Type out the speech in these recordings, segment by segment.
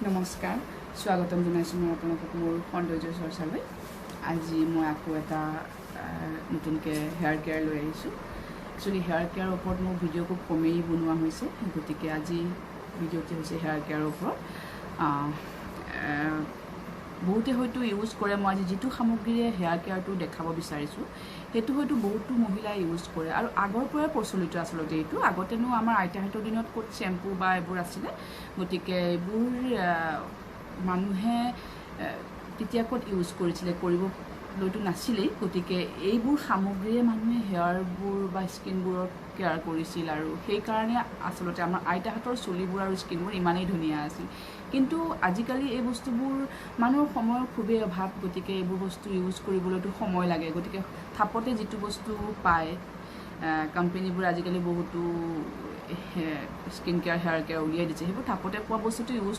নমস্কাৰ স্বাগতম জনাইছোঁ মই আপোনালোকক মোৰ সৌন্দৰ্য চৰ্চালৈ আজি মই আকৌ এটা নতুনকৈ হেয়াৰ কেয়াৰ লৈ আহিছোঁ একচুৱেলি হেয়াৰ কেয়াৰৰ ওপৰত মোৰ ভিডিঅ' খুব কমেই বনোৱা হৈছে গতিকে আজি ভিডিঅ'টি হৈছে হেয়াৰ কেয়াৰৰ ওপৰত বহুতে হয়তো ইউজ কৰে মই আজি যিটো সামগ্ৰীৰে হেয়াৰ কেয়াৰটো দেখাব বিচাৰিছোঁ সেইটো হয়তো বহুতো মহিলাই ইউজ কৰে আৰু আগৰ পৰাই প্ৰচলিত আচলতে এইটো আগতেনো আমাৰ আইতাহঁতৰ দিনত ক'ত শ্বেম্পু বা এইবোৰ আছিলে গতিকে এইবোৰ মানুহে তেতিয়া ক'ত ইউজ কৰিছিলে কৰিবলৈতো নাছিলেই গতিকে এইবোৰ সামগ্ৰীৰে মানুহে হেয়াৰবোৰ বা স্কিনবোৰৰ কেয়াৰ কৰিছিল আৰু সেইকাৰণে আচলতে আমাৰ আইতাহঁতৰ চুলিবোৰ আৰু স্কিনবোৰ ইমানেই ধুনীয়া আছিল কিন্তু আজিকালি এই বস্তুবোৰ মানুহৰ সময়ৰ খুবেই অভাৱ গতিকে এইবোৰ বস্তু ইউজ কৰিবলৈতো সময় লাগে গতিকে থাপতে যিটো বস্তু পায় কোম্পানীবোৰ আজিকালি বহুতো স্কিন কেয়াৰ হেয়াৰ কেয়াৰ উলিয়াই দিছে সেইবোৰ থাপতে পোৱা বস্তুটো ইউজ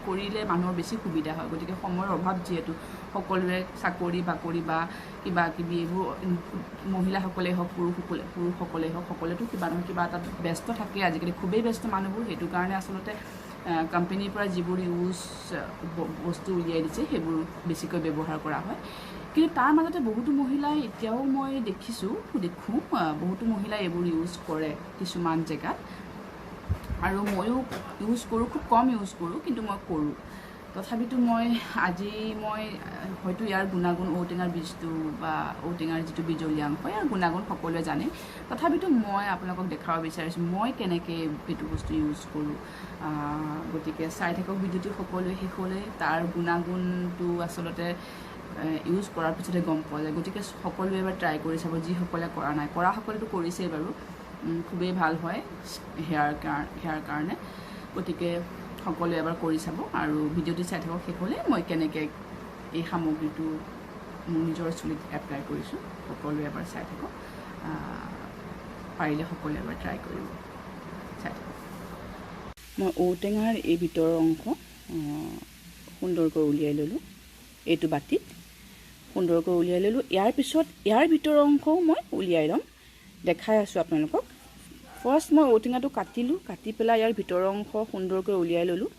কৰিলে মানুহৰ বেছি সুবিধা হয় গতিকে সময়ৰ অভাৱ যিহেতু সকলোৰে চাকৰি বাকৰি বা কিবা কিবি এইবোৰ মহিলাসকলেই হওক পুৰুষসকলেই হওক সকলোৱেতো কিবা নহয় কিবা এটা ব্যস্ত থাকে আজিকালি খুবেই ব্যস্ত মানুহবোৰ সেইটো কাৰণে আচলতে কোম্পানীৰ পৰা যিবোৰ বস্তু উলিয়াই দিছে সেইবোৰ বেছিকৈ ব্যৱহাৰ কৰা হয় কিন্তু তাৰ মাজতে বহুতো মহিলাই এতিয়াও মই দেখোঁ বহুতো মহিলাই এইবোৰ ইউজ কৰে কিছুমান জেগাত আৰু ময়ো ইউজ কৰোঁ খুব কম ইউজ কৰোঁ কিন্তু মই কৰোঁ তথাপিতো আজি মই হয়তো ইয়াৰ গুণাগুণ ঔটেঙাৰ বীজটো বা ঔটেঙাৰ যিটো বীজলীয়া অংশ ইয়াৰ গুণাগুণ সকলোৱে জানে তথাপিতো মই আপোনালোকক দেখাব বিচাৰিছোঁ মই কেনেকৈ এইটো বস্তু ইউজ কৰোঁ গতিকে চাই থাকক ভিডিঅ'টো সকলোৱে শেষলৈ তাৰ গুণাগুণটো আচলতে ইউজ কৰাৰ পিছতে গম পোৱা যায় গতিকে সকলোৱে এবাৰ ট্ৰাই কৰি চাব যিসকলে কৰা নাই কৰাসকলেতো কৰিছেই বাৰু খুবেই ভাল হয় হেয়াৰ কাৰণে গতিকে সকলোৱে এবাৰ কৰি চাব আৰু ভিডিঅ'টো চাই থাকক শেষলৈ মই কেনেকৈ এই সামগ্ৰীটো মোৰ নিজৰ চুলিত এপ্লাই কৰিছোঁ সকলোৱে এবাৰ চাই থাকক পাৰিলে সকলোৱে এবাৰ ট্ৰাই কৰিব চাই থাকক মই ঔটেঙাৰ এই ভিতৰৰ অংশ সুন্দৰকৈ উলিয়াই ল'লোঁ এইটো বাতিত সুন্দৰকৈ উলিয়াই ল'লোঁ ইয়াৰ পিছত ইয়াৰ ভিতৰৰ অংশও মই উলিয়াই ল'ম দেখাই আছোঁ আপোনালোকক ফাৰ্ষ্ট মই ঔটেঙাটো কাটি পেলাই ইয়াৰ ভিতৰৰ অংশ সুন্দৰকৈ উলিয়াই ল'লোঁ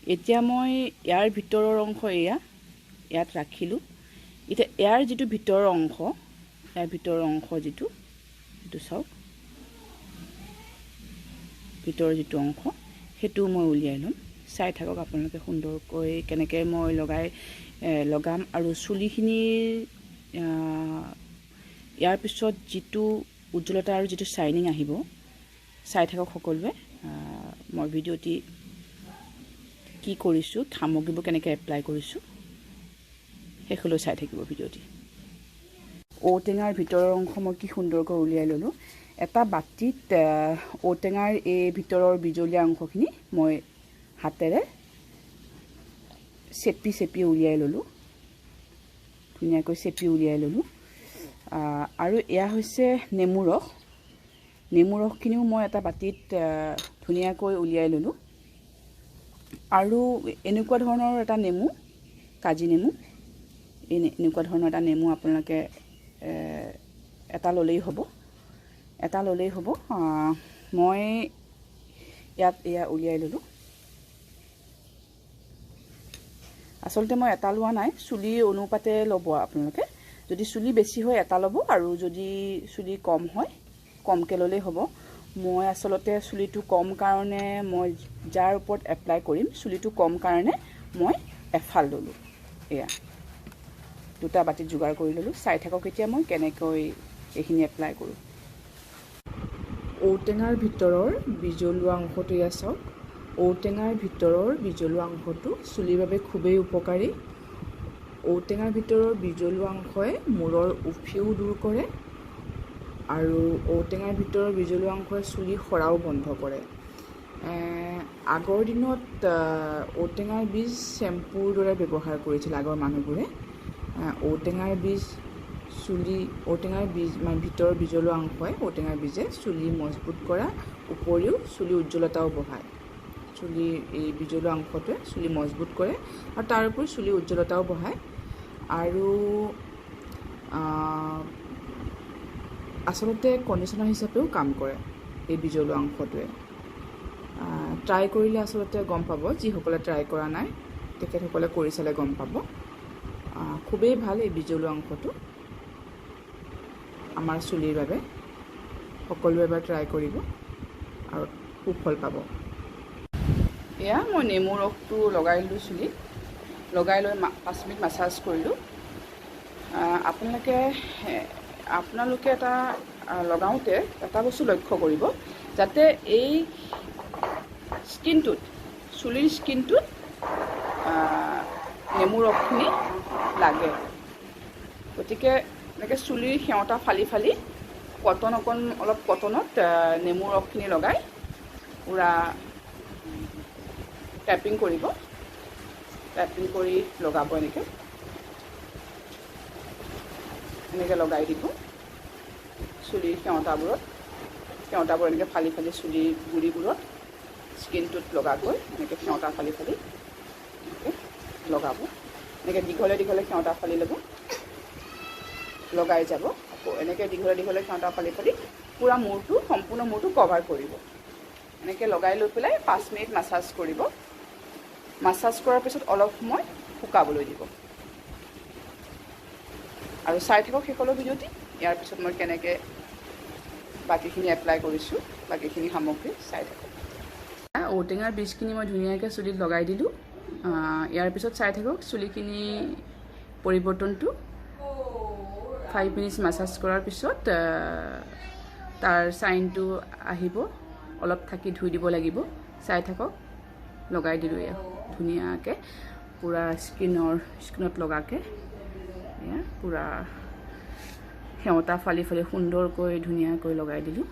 এতিয়া মই ইয়াৰ ভিতৰৰ অংশ ইয়াত ৰাখিলোঁ এতিয়া ইয়াৰ যিটো ভিতৰৰ অংশ যিটো চাওক ভিতৰৰ যিটো অংশ সেইটো মই উলিয়াই ল'ম চাই থাকক আপোনালোকে সুন্দৰকৈ কেনেকৈ মই লগাম আৰু চুলিখিনিৰ ইয়াৰ পিছত যিটো উজ্জ্বলতা আৰু যিটো শ্বাইনিং আহিব চাই থাকক সকলোৱে মই ভিডিঅ'টি কি কৰিছোঁ সামগ্ৰীবোৰ কেনেকৈ এপ্লাই কৰিছোঁ শেষলৈ চাই থাকিব ভিডিঅ'টি ঔটেঙাৰ ভিতৰৰ অংশ মই কি সুন্দৰকৈ উলিয়াই ল'লোঁ এটা বাতিত ঔটেঙাৰ এই ভিতৰৰ বীজলীয়া অংশখিনি মই হাতেৰে চেপি উলিয়াই ল'লোঁ ধুনীয়াকৈ চেপি উলিয়াই ল'লোঁ আৰু এয়া হৈছে নেমু ৰসখিনিও মই এটা বাতিত ধুনীয়াকৈ উলিয়াই ল'লোঁ আৰু এনেকুৱা ধৰণৰ এটা নেমু কাজি নেমু এনেকুৱা ধৰণৰ এটা নেমু আপোনালোকে এটা ল'লেই হ'ব মই এয়া উলিয়াই ল'লোঁ আচলতে মই এটা লোৱা নাই চুলিৰ অনুপাতে ল'ব আপোনালোকে যদি চুলি বেছি হয় এটা ল'ব আৰু যদি চুলি কম হয় কমকৈ ল'লেই হ'ব মই আচলতে চুলিটো কম কাৰণে মই যাৰ ওপৰত এপ্লাই কৰিম চুলিটো কম কাৰণে মই এফাল ল'লোঁ এয়া দুটা বাতিত যোগাৰ কৰি ল'লোঁ চাই থাকক এতিয়া মই কেনেকৈ এইখিনি এপ্লাই কৰোঁ ঔটেঙাৰ ভিতৰৰ বীজলোৱা অংশটো এয়া চাওক ঔটেঙাৰ ভিতৰৰ বীজলোৱা অংশটো চুলিৰ বাবে খুবেই উপকাৰী ঔটেঙাৰ ভিতৰৰ বীজলোৱা অংশই মূৰৰ উফিও দূৰ কৰে আৰু ঔটেঙাৰ ভিতৰৰ বীজলোৱা অংশই চুলি সৰাও বন্ধ কৰে আগৰ দিনত ঔটেঙাৰ বীজ শ্বেম্পুৰ দৰে ব্যৱহাৰ কৰিছিল আগৰ মানুহবোৰে ঔটেঙাৰ বীজ ভিতৰৰ বীজলোৱা অংশই ঔটেঙাৰ বীজে চুলি মজবুত কৰা উপৰিও চুলি উজ্জ্বলতাও বঢ়ায় চুলিৰ এই বীজলোৱা অংশটোৱে চুলি মজবুত কৰে আৰু তাৰ উপৰি চুলিৰ উজ্জ্বলতাও বঢ়ায় আৰু আচলতে কণ্ডিশ্যনাৰ হিচাপেও কাম কৰে এই বীজলোৱা অংশটোৱে ট্ৰাই কৰিলে আচলতে গম পাব, যিসকলে ট্ৰাই কৰা নাই তেখেতসকলে কৰি চালে গম পাব। খুবেই ভাল এই বিজলু অংশটো আমাৰ চুলিৰ বাবে। সকলোৱে এবাৰ ট্ৰাই কৰিব আৰু সুফল পাব। এয়া মই নেমু ৰসটো লগাই দিলোঁ চুলিত, লগাই লৈ 5 মিনিট মাছাজ কৰিলোঁ। আপোনালোকে এটা লগাওঁতে এটা বস্তু লক্ষ্য কৰিব, যাতে এই স্কিনটোত, চুলিৰ স্কিনটোত নেমু ৰসখিনি লাগে। গতিকে এনেকৈ চুলিৰ সেৱতা ফালি ফালি অলপ কটনত নেমু ৰসখিনি লগাই পূৰা টেপিং কৰিব। টেপিং কৰি লগাব, এনেকৈ লগাই দিব চুলিৰ সেৱতাবোৰ এনেকৈ ফালি ফালি চুলিৰ গুৰিবোৰত স্কিনটোত লগাকৈ এনেকৈ সেৱতা ফালি ফালি এনেকৈ লগাব। এনেকৈ দীঘলে দীঘলে সেৱতা ফালি ল'ব, লগাই যাব। আকৌ এনেকৈ দীঘলে দীঘলে সেৱতা ফালি ফালি পূৰা সম্পূৰ্ণ মূৰটো কভাৰ কৰিব। এনেকৈ লগাই লৈ পেলাই 5 মিনিট মাছাজ কৰিব। মাছাজ কৰাৰ পিছত অলপ সময় শুকাবলৈ দিব আৰু চাই থাকক শেষলৈ ভিডিঅ'টি। ইয়াৰ পিছত মই কেনেকৈ বাকীখিনি এপ্লাই কৰিছোঁ, বাকীখিনি সামগ্ৰী চাই থাকক। ঔটেঙাৰ বীজখিনি মই ধুনীয়াকৈ চুলিত লগাই দিলোঁ। ইয়াৰ পিছত চাই থাকক চুলিখিনি পৰিৱৰ্তনটো। 5 মিনিট মাছাজ কৰাৰ পিছত তাৰ চাইনটো আহিব, অলপ থাকি ধুই দিব লাগিব। চাই থাকক, লগাই দিলোঁ এয়া ধুনীয়াকৈ পূৰা স্কিনত লগাকৈ এয়া পূৰা সেৱতা ফালি ফালি সুন্দৰকৈ ধুনীয়াকৈ লগাই দিলোঁ।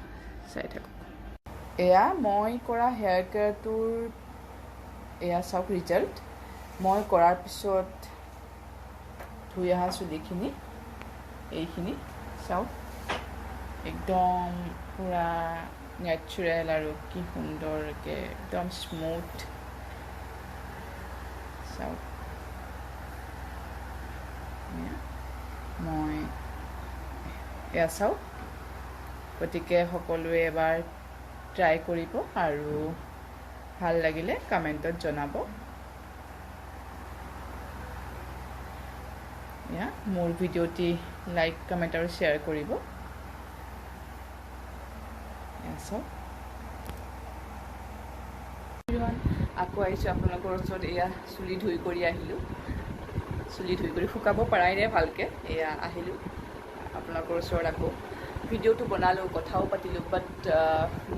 চাই থাকক। এয়া মই কৰা হেয়াৰ কেয়াৰটোৰ এয়া চাওক ৰিজাল্ট। মই কৰাৰ পিছত ধুই অহা চুলিখিনি এইখিনি চাওক, একদম পূৰা নেচাৰেল আৰু কি সুন্দৰকৈ একদম স্মুথ। চাওক মই এয়া চাওক। গতিকে সকলোৱে এবাৰ ট্ৰাই কৰিব আৰু ভাল লাগিলে কমেণ্টত জনাব। মোৰ ভিডিঅ'টি লাইক, কমেণ্ট আৰু শ্বেয়াৰ কৰিব। চাওক আকৌ আহিছোঁ আপোনালোকৰ ওচৰত। এয়া চুলি ধুই কৰি আহিলোঁ, চুলি ধুই কৰি শুকাব পৰাই নাই ভালকৈ। এয়া আহিলোঁ আপোনালোকৰ ওচৰত, আকৌ ভিডিঅ'টো বনালোঁ, কথাও পাতিলোঁ, বাট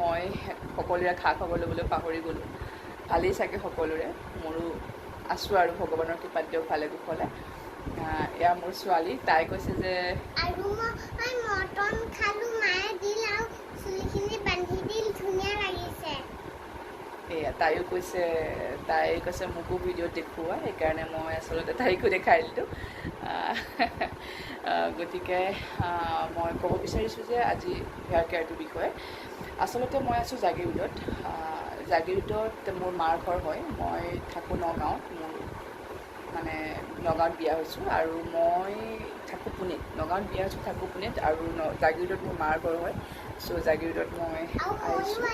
মই সকলোৰে খা খবৰ ল'বলৈ পাহৰি গ'লোঁ। ভালেই চাগে সকলোৰে, মোৰো আছোঁ আৰু ভগৱানৰ কৃপাত দিয়ক ভালে কুশলে। এয়া মোৰ ছোৱালী, তাই কৈছে যে এয়া তাইও কৈছে মোকো ভিডিঅ'ত দেখুওৱা, সেইকাৰণে মই আচলতে তাইকো দেখাই দিলোঁ। গতিকে মই ক'ব বিচাৰিছোঁ যে আজি হেয়াৰ কেয়াৰটোৰ বিষয়ে। আচলতে মই আছোঁ জাগিৰোডত। জাগিৰোডত মোৰ মাৰ ঘৰ হয়। মই থাকোঁ নগাঁৱত, মোৰ মানে নগাঁৱত বিয়া হৈছোঁ আৰু মই থাকোঁ পুনেত। নগাঁৱত বিয়া হৈছোঁ, থাকোঁ পুনেত আৰু জাগিৰোডত মোৰ মাৰ ঘৰ হয়। চ' জাগিৰোডত মই আহিছোঁ।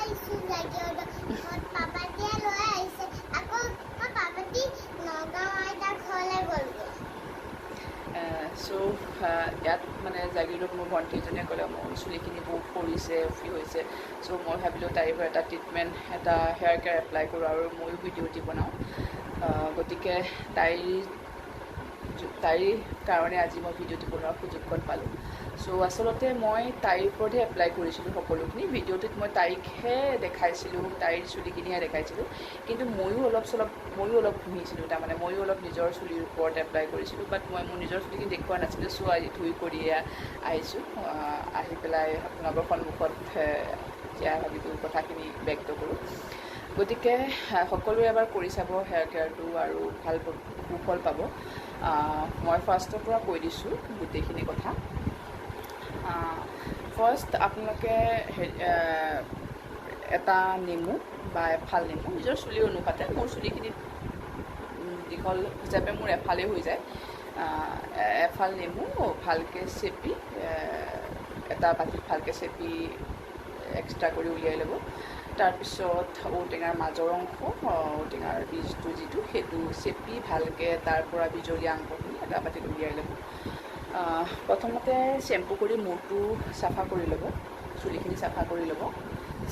ইয়াত মানে জাগিৰোডত মোৰ ভণ্টি এজনীয়ে ক'লে মোৰ চুলিখিনি বহুত সৰিছে, উফি হৈছে। চ' মই ভাবিলোঁ তাইৰ পৰা এটা ট্ৰিটমেণ্ট, এটা হেয়াৰ কেয়াৰ এপ্লাই কৰোঁ আৰু ময়ো ভিডিঅ'টি বনাওঁ। গতিকে তাইৰ কাৰণে আজি মই ভিডিঅ'টি বনোৱাৰ সুযোগকণ পালোঁ। চ' আচলতে মই তাইৰ ওপৰতহে এপ্লাই কৰিছিলোঁ সকলোখিনি। ভিডিঅ'টোত মই তাইকহে দেখাইছিলোঁ, তাইৰ চুলিখিনিহে দেখাইছিলোঁ, কিন্তু ময়ো অলপ ঘঁহিছিলোঁ। তাৰমানে ময়ো অলপ নিজৰ চুলিৰ ওপৰত এপ্লাই কৰিছিলোঁ, বাট মই মোৰ নিজৰ চুলিখিনি দেখুওৱা নাছিলোঁ। চ' আজি ধুই কৰি আহিছোঁ, আহি পেলাই আপোনালোকৰ সন্মুখত এতিয়া ভাবিলোঁ কথাখিনি ব্যক্ত কৰোঁ। গতিকে সকলোৱে এবাৰ কৰি চাব হেয়াৰ কেয়াৰটো আৰু ভাল সুফল পাব। মই ফাৰ্ষ্টৰ পৰা কৈ দিছোঁ গোটেইখিনি কথা। ফাৰ্ষ্ট আপোনালোকে এটা নেমু বা এফাল নেমু নিজৰ চুলিৰ অনুপাতে, মোৰ চুলিখিনি দীঘল হিচাপে মোৰ এফালেই হৈ যায়, এফাল নেমু ভালকৈ চেপি এটা বাতিত ভালকৈ চেপি এক্সট্ৰা কৰি উলিয়াই ল'ব। তাৰপিছত ঔটেঙাৰ মাজৰ অংশ ঔটেঙাৰ বীজটো যিটো সেইটো চেপি ভালকৈ তাৰ পৰা বিজলীয়া অংশখিনি এটা বাতিত উলিয়াই ল'ব প্ৰথমতে চেম্পু কৰি মূৰটো চাফা কৰি ল'ব চুলিখিনি চাফা কৰি ল'ব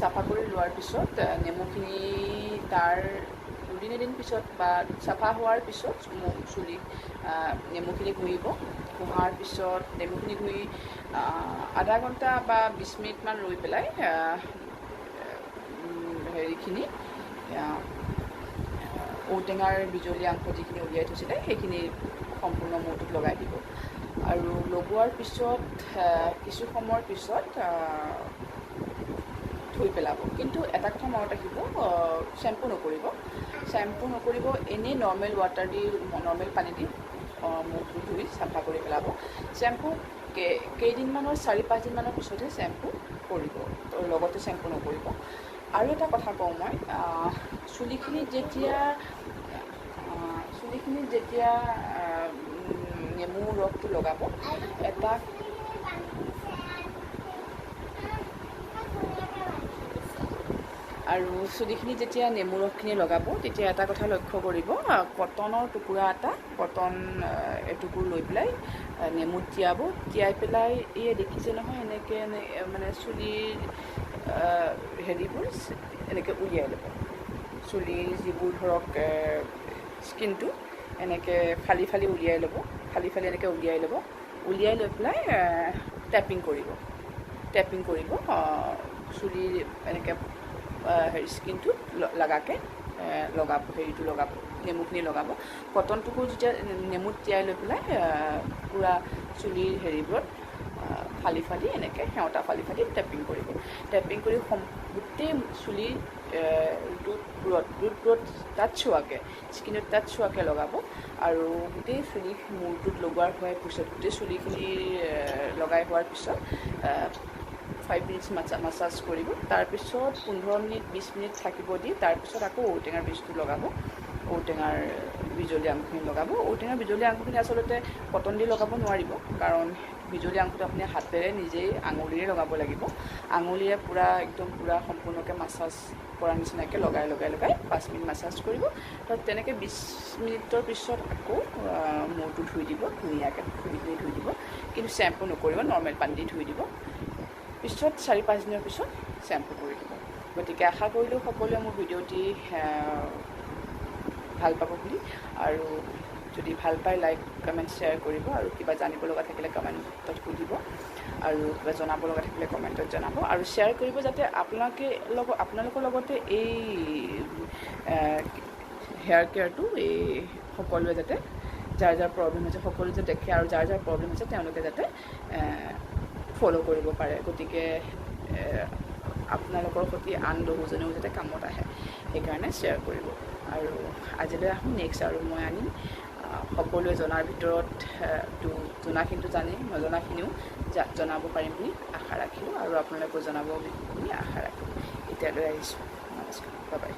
চাফা কৰি লোৱাৰ পিছত নেমুখিনি তাৰ দুদিন এদিন পিছত বা চাফা হোৱাৰ পিছত চুলি নেমুখিনি ঘঁহিব ঘঁহাৰ পিছত নেমুখিনি ঘঁহি আধা ঘণ্টা বা 20 মিনিটমান ৰৈ পেলাই হেৰিখিনি ঔটেঙাৰ বিজলীয়া অংশ যিখিনি উলিয়াই থৈছিলে সেইখিনি সম্পূৰ্ণ মূৰটোত লগাই দিব আৰু লগোৱাৰ পিছত কিছু সময়ৰ পিছত ধুই পেলাব কিন্তু এটা কথা মনত ৰাখিব শ্বেম্পু নকৰিব এনেই নৰ্মেল ৱাটাৰ দি নৰ্মেল পানী দি মুখটো ধুই চাফা কৰি পেলাব শ্বেম্পু কেইদিনমানৰ 4-5 দিনমানৰ পিছতহে শ্বেম্পু কৰিব লগতে শ্বেম্পু নকৰিব আৰু এটা কথা কওঁ মই চুলিখিনিত যেতিয়া নেমু ৰসটো লগাব এটা আৰু চুলিখিনি যেতিয়া নেমু ৰসখিনি লগাব তেতিয়া এটা কথা লক্ষ্য কৰিব কটনৰ টুকুৰা এটা কটন এটুকুৰ লৈ পেলাই নেমুত তিয়াই পেলাই এই দেখিছে নহয় এনেকৈ মানে চুলিৰ হেৰিবোৰ এনেকৈ উলিয়াই ল'ব চুলিৰ যিবোৰ ধৰক স্কিনটো এনেকৈ ফালি উলিয়াই ল'ব ফালি এনেকৈ উলিয়াই লৈ পেলাই টেপিং কৰিব চুলিৰ এনেকৈ স্কিনটোত লগাকৈ লগাব নেমুখিনি লগাব কটনটোকো যেতিয়া নেমুত তিয়াই লৈ পেলাই পূৰা চুলিৰ হেৰিবোৰত ফালি এনেকৈ সেওঁতা ফালি টেপিং কৰি গোটেই চুলিৰ ৰুটবোৰত টাচ হোৱাকৈ স্কিনত টাচ হোৱাকৈ লগাব আৰু গোটেই চুলি মূৰটোত লগোৱাৰ হোৱাৰ পিছত গোটেই চুলিখিনি লগাই হোৱাৰ পিছত 5 মিনিটছ মাছাজ কৰিব তাৰপিছত 15 মিনিট 20 মিনিট থাকিব দি তাৰপিছত আকৌ ঔটেঙাৰ বীজটো লগাব ঔটেঙাৰ বিজলীয়া অংশখিনি লগাব ঔটেঙাৰ বিজলীয়া অংশখিনি আচলতে কটন দি লগাব নোৱাৰিব কাৰণ বিজলীয়া অংশটো আপুনি হাতেৰে নিজেই আঙুলিৰে লগাব লাগিব আঙুলিৰে একদম পূৰা সম্পূৰ্ণকৈ মাছাজ কৰাৰ নিচিনাকৈ লগাই 5 মিনিট মাছাজ কৰিব তেনেকৈ 20 মিনিটৰ পিছত আকৌ মূৰটো ধুই দিব ধুনীয়াকৈ ধুই দিব কিন্তু শ্বেম্পু নকৰিব নৰ্মেল পানী দি ধুই দিব পিছত 4-5 দিনৰ পিছত শ্বেম্পু কৰি দিব গতিকে আশা কৰিলোঁ সকলোৱে মোৰ ভিডিঅ'টি ভাল পাব বুলি আৰু যদি ভাল পায় লাইক কমেণ্ট শ্বেয়াৰ কৰিব আৰু কিবা জানিব লগা থাকিলে কমেণ্টত সুধিব আৰু কিবা জনাব লগা থাকিলে কমেণ্টত জনাব আৰু শ্বেয়াৰ কৰিব যাতে আপোনালোকৰ লগতে এই হেয়াৰ কেয়াৰটো এই সকলোৱে যাতে যাৰ প্ৰব্লেম হৈছে সকলোৱে যাতে দেখে আৰু যাৰ প্ৰব্লেম হৈছে তেওঁলোকে যাতে ফ'ল' কৰিব পাৰে গতিকে আপোনালোকৰ প্ৰতি আন বহুজনেও যাতে কামত আহে সেইকাৰণে শ্বেয়াৰ কৰিব আৰু আজিলৈ আহোঁ নেক্সট আৰু মই আনিম সকলোৱে জনাৰ ভিতৰত জনাখিনিতো জানেই নজনাখিনিও জনাব পাৰিম বুলি আশা ৰাখিলোঁ আৰু আপোনালোকেও জনাব বুলি আশা ৰাখিলোঁ এতিয়ালৈ আহিছোঁ নমস্কাৰ বাই